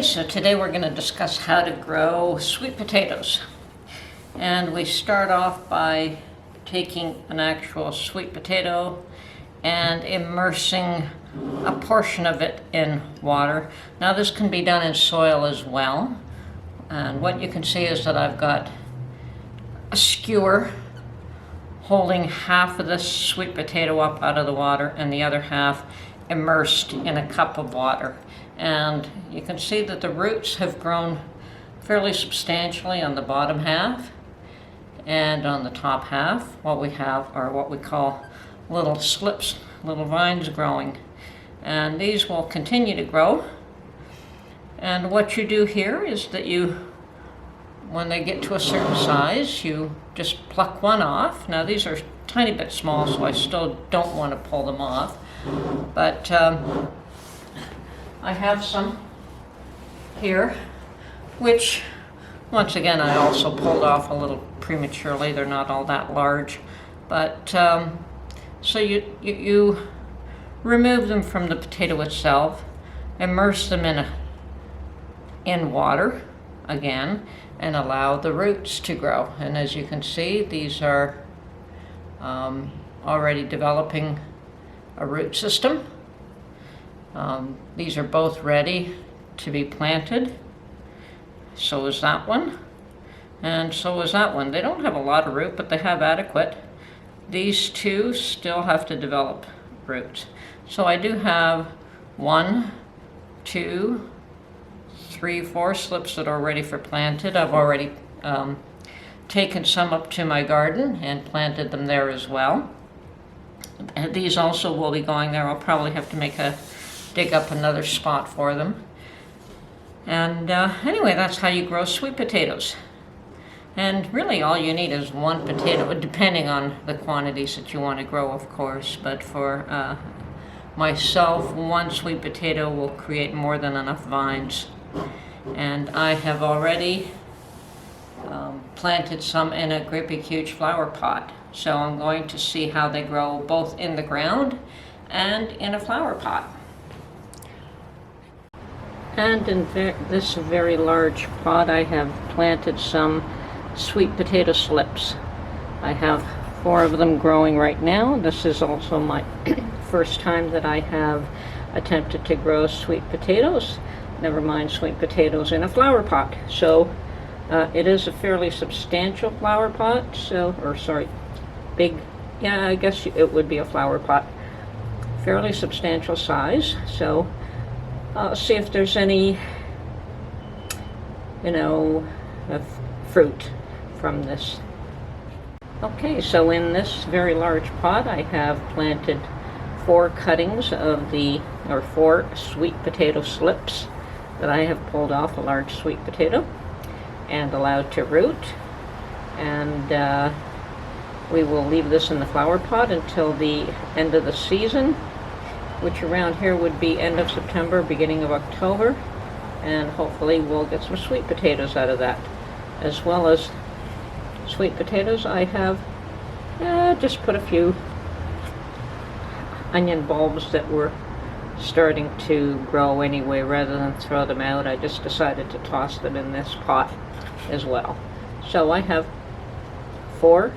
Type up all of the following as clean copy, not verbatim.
Okay, so today we're going to discuss how to grow sweet potatoes. And we start off by taking an actual sweet potato and immersing a portion of it in water. Now this can be done in soil as well. And what you can see is that I've got a skewer holding half of this sweet potato up out of the water and the other half immersed in a cup of water. And you can see that the roots have grown fairly substantially on the bottom half, and on the top half what we have are what we call little slips, little vines growing, and these will continue to grow. And what you do here is that when they get to a certain size, you just pluck one off. Now these are a tiny bit small, so I still don't want to pull them off, but I have some here, which once again I also pulled off a little prematurely. They're not all that large, but so you remove them from the potato itself, immerse them in water again, and allow the roots to grow. And as you can see, these are already developing a root system. These are both ready to be planted. So is that one, and so is that one. They don't have a lot of root, but they have adequate. These two still have to develop roots. So I do have 1, 2, 3, 4 slips that are ready for planted. I've already taken some up to my garden and planted them there as well. And these also will be going there. I'll probably have to dig up another spot for them. And anyway, that's how you grow sweet potatoes. And really all you need is one potato, depending on the quantities that you want to grow, of course. But for myself, one sweet potato will create more than enough vines. And I have already planted some in a great big huge flower pot. So I'm going to see how they grow both in the ground and in a flower pot. And in this very large pot I have planted some sweet potato slips. I have 4 of them growing right now. This is also my first time that I have attempted to grow sweet potatoes, never mind sweet potatoes in a flower pot. So it is a fairly substantial flower pot, big, yeah, I guess it would be a flower pot, fairly substantial size. So I'll see if there's any, fruit from this. Okay, so in this very large pot I have planted 4 cuttings of 4 sweet potato slips that I have pulled off a large sweet potato and allowed to root. And we will leave this in the flower pot until the end of the season, which around here would be end of September, beginning of October, and hopefully we'll get some sweet potatoes out of that. As well as sweet potatoes, I have just put a few onion bulbs that were starting to grow anyway. Rather than throw them out, I just decided to toss them in this pot as well. So I have 4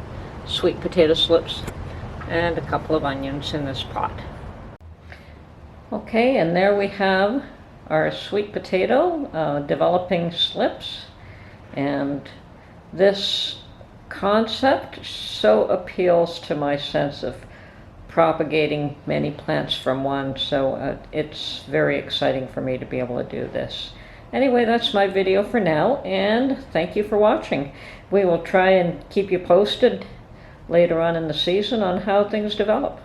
sweet potato slips and a couple of onions in this pot. Okay, and there we have our sweet potato developing slips. And this concept so appeals to my sense of propagating many plants from one, so it's very exciting for me to be able to do this. Anyway, that's my video for now, and thank you for watching. We will try and keep you posted later on in the season on how things develop.